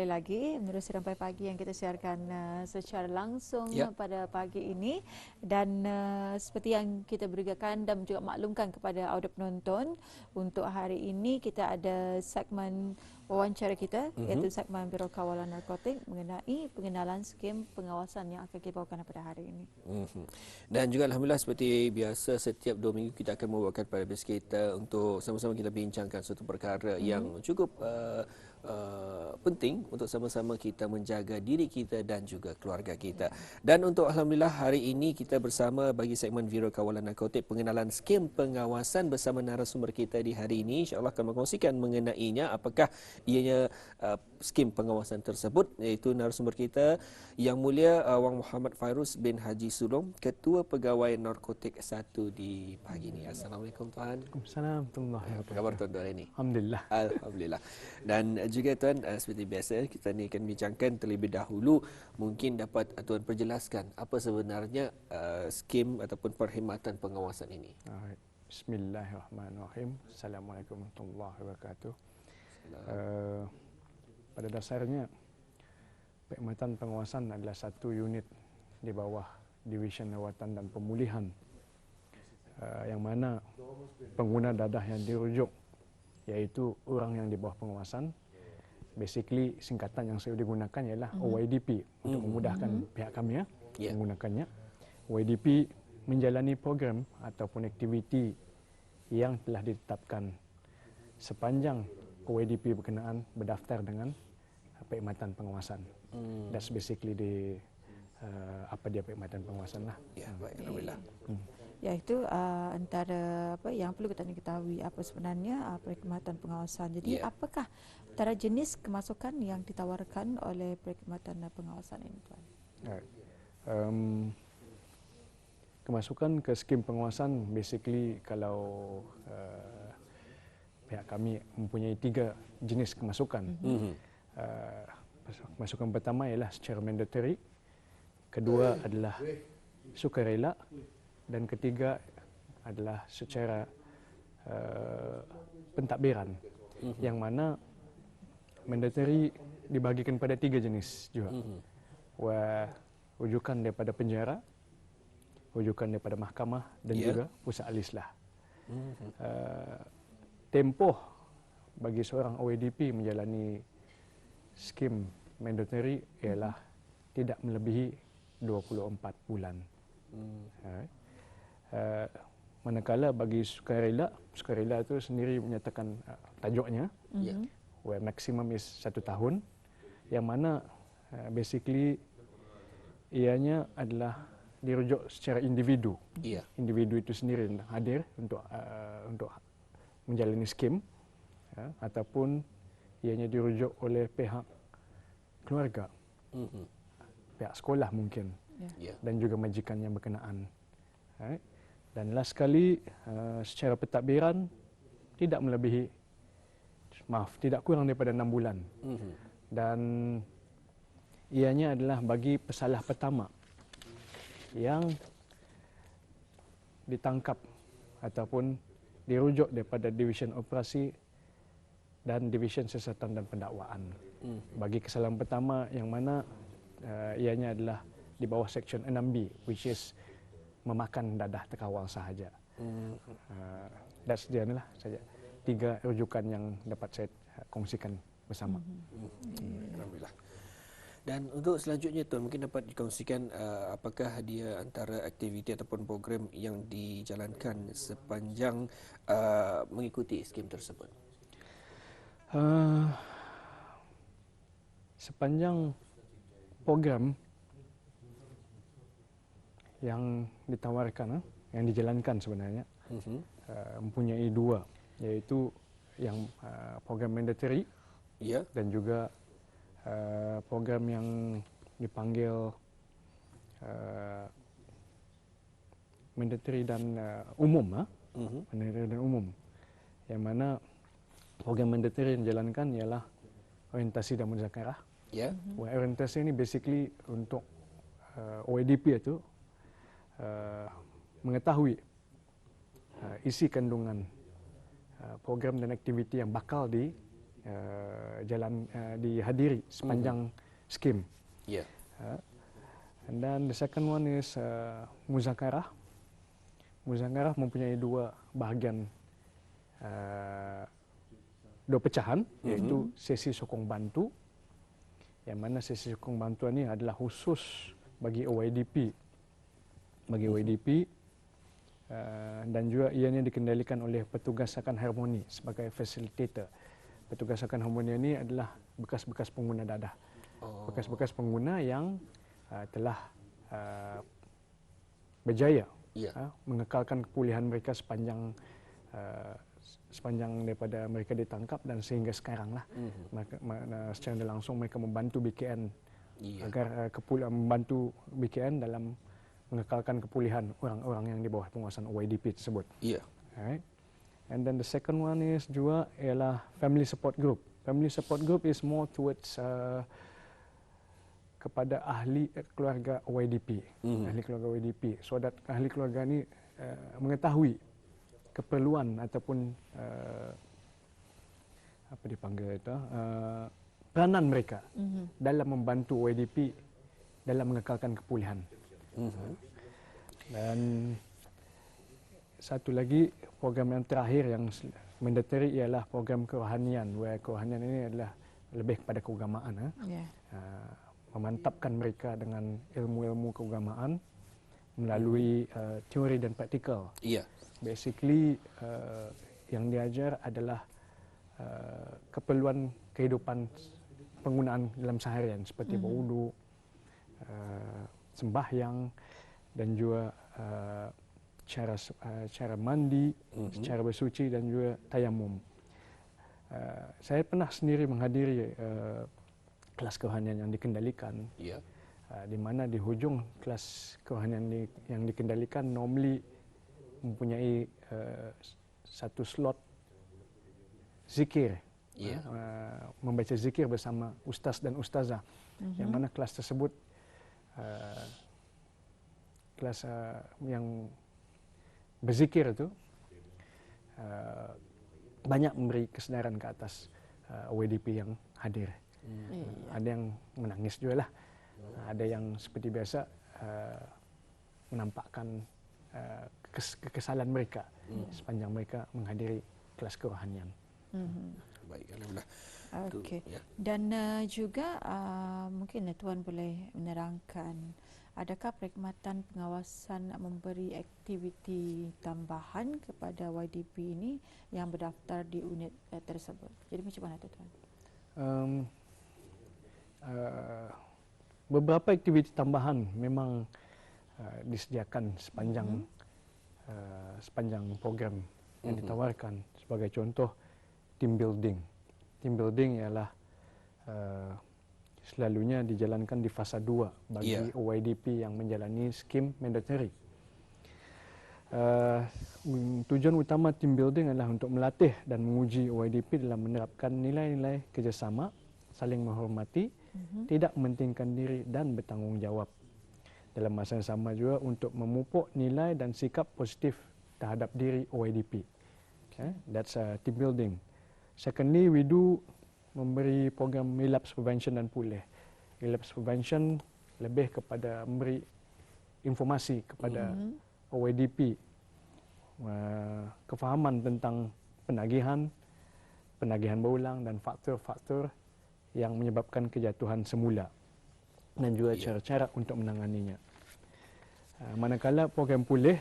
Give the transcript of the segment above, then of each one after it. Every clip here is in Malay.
sekali lagi menerusi Rampai Pagi yang kita siarkan secara langsung pada pagi ini, dan seperti yang kita berikan dan juga maklumkan kepada audio penonton, untuk hari ini kita ada segmen wawancara kita, iaitu segmen Biro Kawalan Narkotik mengenai pengenalan skim pengawasan yang akan kita bawakan pada hari ini. Dan juga alhamdulillah seperti biasa setiap 2 minggu kita akan membawakan pada base kita untuk sama-sama kita bincangkan suatu perkara yang cukup penting untuk sama-sama kita menjaga diri kita dan juga keluarga kita. Dan untuk alhamdulillah hari ini kita bersama bagi segmen Biro Kawalan Narkotik pengenalan skim pengawasan bersama narasumber kita di hari ini. InsyaAllah akan mengkongsikan mengenainya apakah ianya skim pengawasan tersebut, iaitu narasumber kita Yang Mulia Wang Muhammad Fairuz bin Haji Sulong, Ketua Pegawai Narkotik 1 di pagi ini. Assalamualaikum Tuan. Assalamualaikum. Apa khabar Tuan hari ini? Alhamdulillah. Alhamdulillah. Dan juga Tuan, seperti biasa kita ni akan bincangkan terlebih dahulu, mungkin dapat Tuan perjelaskan apa sebenarnya skim ataupun perkhidmatan pengawasan ini. Bismillahirrahmanirrahim. Assalamualaikum warahmatullahi wabarakatuh. Pada dasarnya perkhidmatan pengawasan adalah satu unit di bawah Division Rawatan dan Pemulihan, yang mana pengguna dadah yang dirujuk iaitu orang yang di bawah pengawasan. Basically singkatan yang saya digunakan ialah OYDP untuk memudahkan pihak kami menggunakannya. OYDP menjalani program ataupun aktiviti yang telah ditetapkan sepanjang OYDP berkenaan berdaftar dengan perkhidmatan pengawasan. That's basically apa dia perkhidmatan pengawasan lah. Ya, baik, alhamdulillah. Iaitu antara apa yang perlu kita ketahui apa sebenarnya perkhidmatan pengawasan. Jadi apakah antara jenis kemasukan yang ditawarkan oleh perkhidmatan pengawasan ini, Tuan? Kemasukan ke skim pengawasan basically kalau pihak kami mempunyai 3 jenis kemasukan. Kemasukan pertama ialah secara mandatory, kedua adalah sukarela, dan ketiga adalah secara pentadbiran, yang mana mandatory dibahagikan pada 3 jenis juga. Rujukan daripada penjara, rujukan daripada mahkamah, dan juga pusat al-islah. Tempoh bagi seorang OYDP menjalani skim mandatory ialah tidak melebihi 24 bulan. Manakala bagi sukarela itu sendiri menyatakan tajuknya, where maximum is 1 tahun, yang mana basically ianya adalah dirujuk secara individu. Individu itu sendiri hadir untuk menjalani skim, ataupun ianya dirujuk oleh pihak keluarga, pihak sekolah mungkin, dan juga majikan yang berkenaan. Dan last sekali, secara pentadbiran tidak kurang daripada 6 bulan. Dan ianya adalah bagi pesalah pertama yang ditangkap ataupun dirujuk daripada Division Operasi dan Division Siasatan dan Pendakwaan. Bagi kesalahan pertama yang mana ianya adalah di bawah Section 6B, which is memakan dadah terkawal sahaja. That's dia lah saja 3 rujukan yang dapat saya kongsikan bersama. Alhamdulillah. Dan untuk selanjutnya Tuan, mungkin dapat dikongsikan apakah dia antara aktiviti ataupun program yang dijalankan sepanjang mengikuti skim tersebut? Sepanjang program yang ditawarkan, yang dijalankan sebenarnya, mempunyai 2, iaitu yang program mandatory dan juga program yang dipanggil mandatory dan umum, mandatory dan umum, yang mana program mandatory yang dijalankan ialah orientasi dan muzakarah. Orientasi ini basically untuk OYDP itu mengetahui isi kandungan program dan aktiviti yang bakal dihadiri sepanjang skim. Ya. And then the second one is muzakarah. Muzakarah mempunyai dua bahagian, dua pecahan, iaitu sesi sokong bantu, yang mana sesi sokong bantuan ini adalah khusus bagi OYDP. Dan juga ianya dikendalikan oleh petugas akan harmoni sebagai facilitator. Petugas akan harmoni ini adalah bekas-bekas pengguna dadah. Bekas-bekas pengguna yang telah berjaya mengekalkan kepulihan mereka sepanjang daripada mereka ditangkap dan sehingga sekarang lah. Secara langsung mereka membantu BKN agar membantu BKN dalam mengekalkan kepulihan orang-orang yang di bawah penguasaan OYDP tersebut. Alright. And then the second one is juga ialah family support group. Family support group is more towards kepada ahli keluarga OYDP, ahli keluarga OYDP, so that ahli keluarga ini mengetahui keperluan ataupun apa dipanggil itu peranan mereka dalam membantu OYDP dalam mengekalkan kepulihan. Dan satu lagi program yang terakhir yang mandatory ialah program kerohanian, where kerohanian ini adalah lebih kepada keagamaan. Memantapkan mereka dengan ilmu-ilmu keagamaan melalui teori dan praktikal. Basically yang diajar adalah keperluan kehidupan penggunaan dalam seharian seperti berwudu, sembahyang, dan juga cara mandi, cara bersuci dan juga tayamum. Saya pernah sendiri menghadiri kelas kerohanian yang dikendalikan, di mana di hujung kelas kerohanian yang dikendalikan normally mempunyai satu slot zikir, membaca zikir bersama ustaz dan ustazah, yang mana kelas tersebut kelas yang berzikir itu banyak memberi kesedaran ke atas OYDP yang hadir. Ada yang menangis juga lah, ada yang seperti biasa menampakkan kekesalan mereka sepanjang mereka menghadiri kelas kerohanian. Baik, alhamdulillah. Okey. Dan juga mungkin Tuan boleh menerangkan, adakah perkhidmatan pengawasan memberi aktiviti tambahan kepada YDP ini yang berdaftar di unit tersebut? Jadi macam mana tu Tuan? Beberapa aktiviti tambahan memang disediakan sepanjang program yang ditawarkan. Sebagai contoh, team building. Team building ialah selalunya dijalankan di fasa 2 bagi OYDP yang menjalani skim mandatory. Tujuan utama team building adalah untuk melatih dan menguji OYDP dalam menerapkan nilai-nilai kerjasama, saling menghormati, tidak mementingkan diri dan bertanggungjawab. Dalam masa yang sama juga untuk memupuk nilai dan sikap positif terhadap diri OYDP. That's team building. Secondly, we do memberi program relapse prevention dan pulih. Relapse prevention lebih kepada memberi informasi kepada OYDP, kefahaman tentang penagihan berulang dan faktor-faktor yang menyebabkan kejatuhan semula dan juga cara-cara untuk menanganinya. Manakala program pulih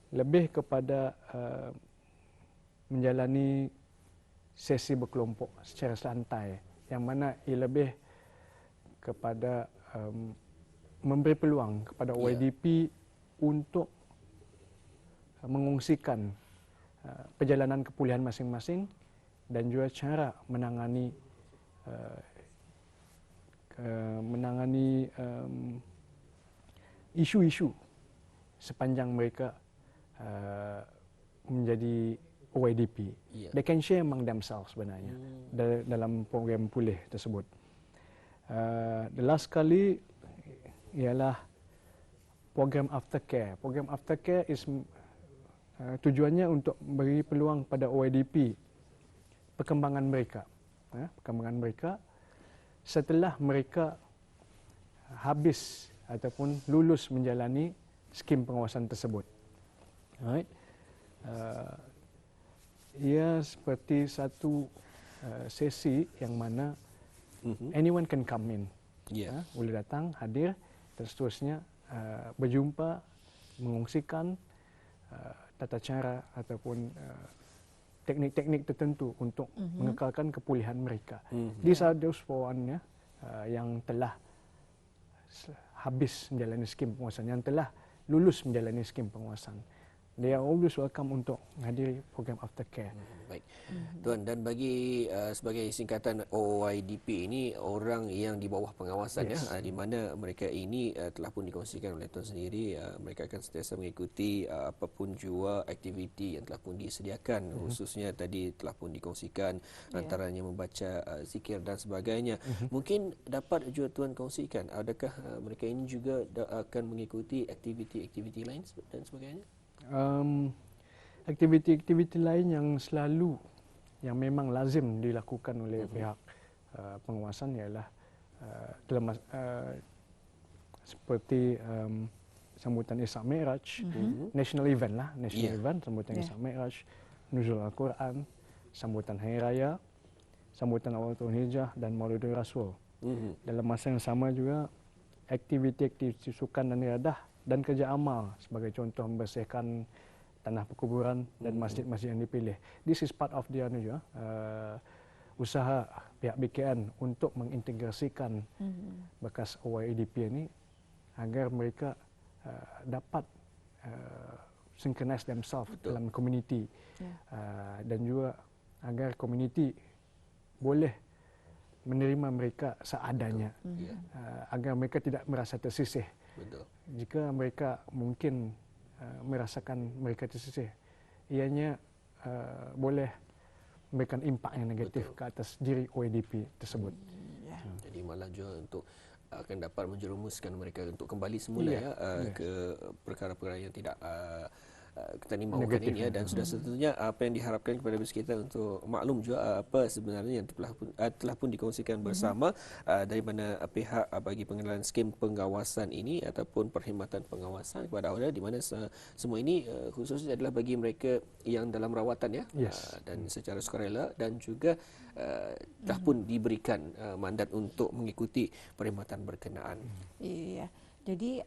lebih kepada menjalani sesi berkelompok secara santai, yang mana ia lebih kepada memberi peluang kepada OYDP untuk mengungsikan perjalanan kepulihan masing-masing dan juga cara menangani isu-isu sepanjang mereka menjadi OYDP. They can share among themselves sebenarnya dalam program pulih tersebut. The last kali ialah program aftercare. Program aftercare is tujuannya untuk beri peluang pada OYDP perkembangan mereka. Perkembangan mereka setelah mereka habis ataupun lulus menjalani skim pengawasan tersebut. Alright. Ia seperti satu sesi yang mana anyone can come in. Boleh datang, hadir dan seterusnya berjumpa, mengungsikan tata cara ataupun teknik-teknik tertentu untuk mengekalkan kepulihan mereka. These are those for one yang telah habis menjalani skim penguasaan, yang telah lulus menjalani skim penguasaan. They are always welcome untuk menghadiri program aftercare. Baik. Tuan, dan bagi sebagai singkatan OYDP ini orang yang di bawah pengawasan di mana mereka ini telah pun dikongsikan oleh tuan sendiri, mereka akan sentiasa mengikuti apapun jua aktiviti yang telah pun disediakan, khususnya tadi telah pun dikongsikan antaranya membaca zikir dan sebagainya. Mungkin dapat juga tuan kongsikan adakah mereka ini juga akan mengikuti aktiviti-aktiviti lain dan sebagainya? Aktiviti-aktiviti lain yang selalu, yang memang lazim dilakukan oleh pihak pengawasan ialah seperti sambutan Isra Mi'raj, national event lah, event, sambutan Isra Mi'raj, Nuzul Al-Quran, sambutan Hari Raya, sambutan awal tahun Hijrah dan Maulidul Rasul. Dalam masa yang sama juga aktiviti-aktiviti sukan dan riadah dan kerja amal, sebagai contoh membersihkan tanah perkuburan dan masjid-masjid yang dipilih. This is part of the usaha pihak BKN untuk mengintegrasikan bekas OYDP ini agar mereka dapat synchronize themselves dalam community, dan juga agar community boleh menerima mereka seadanya, agar mereka tidak merasa tersisih. Betul. Jika mereka mungkin merasakan mereka tersisih, ianya boleh memberikan impak yang negatif ke atas diri OYDP tersebut. Jadi malah juga untuk akan dapat menjerumuskan mereka untuk kembali semula ke perkara-perkara yang tidak kita ni mahukan ini dan sudah tentunya apa yang diharapkan kepada bus kita untuk maklum juga apa sebenarnya yang telah pun dikongsikan bersama dari mana pihak bagi pengenalan skim pengawasan ini ataupun perkhidmatan pengawasan kepada awal, di mana semua ini khususnya adalah bagi mereka yang dalam rawatan dan secara sukarela dan juga telah pun diberikan mandat untuk mengikuti perkhidmatan berkenaan. Iya. Jadi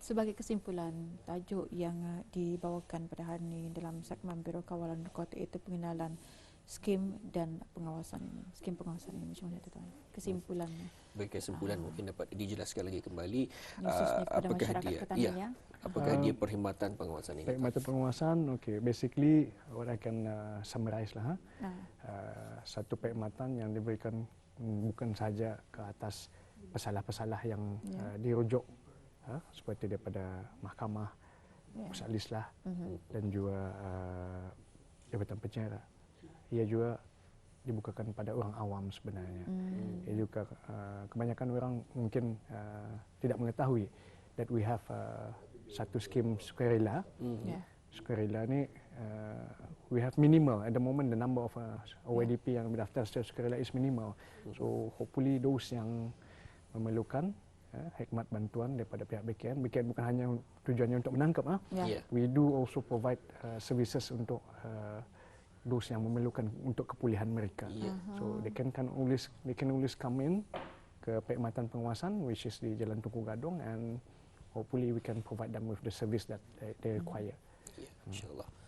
sebagai kesimpulan, tajuk yang dibawakan pada hari ini dalam segmen Biro Kawalan Narkotik itu pengenalan skim dan pengawasan ini. Skim pengawasan ini macam mana tuan? Kesimpulannya. Bagi kesimpulan mungkin dapat dijelaskan lagi kembali apakah dia perkhidmatan pengawasan ini? Perkhidmatan pengawasan, basically what I can summarize lah. Satu perkhidmatan yang diberikan bukan saja ke atas pesalah-pesalah yang dirujuk seperti daripada mahkamah, pusat lislah dan juga jabatan penjara. Ia juga dibukakan pada orang awam sebenarnya. Ia juga kebanyakan orang mungkin tidak mengetahui that we have satu skim sukarela. Sukarela ni we have minimal at the moment, the number of OYDP yang berdaftar secara sukarela is minimal. So hopefully those yang memerlukan hikmat bantuan daripada pihak BKN. BKN bukan hanya tujuannya untuk menangkap, we do also provide services untuk those yang memerlukan untuk kepulihan mereka. So they can always come in ke perkhidmatan pengawasan which is di Jalan Tunku Gadong, and hopefully we can provide them with the service that they require. InsyaAllah.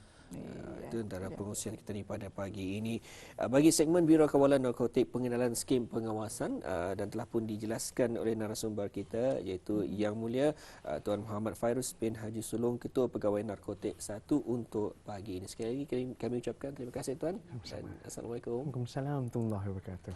Itu antara pengusian kita ni pada pagi ini bagi segmen Biro Kawalan Narkotik pengenalan skim pengawasan, dan telah pun dijelaskan oleh narasumber kita iaitu Yang Mulia Tuan Muhammad Fairuz bin Haji Sulong, Ketua Pegawai Narkotik 1 untuk pagi ini. Sekali lagi kami ucapkan terima kasih Tuan dan Assalamualaikum. Waalaikumsalam warahmatullahi wabarakatuh.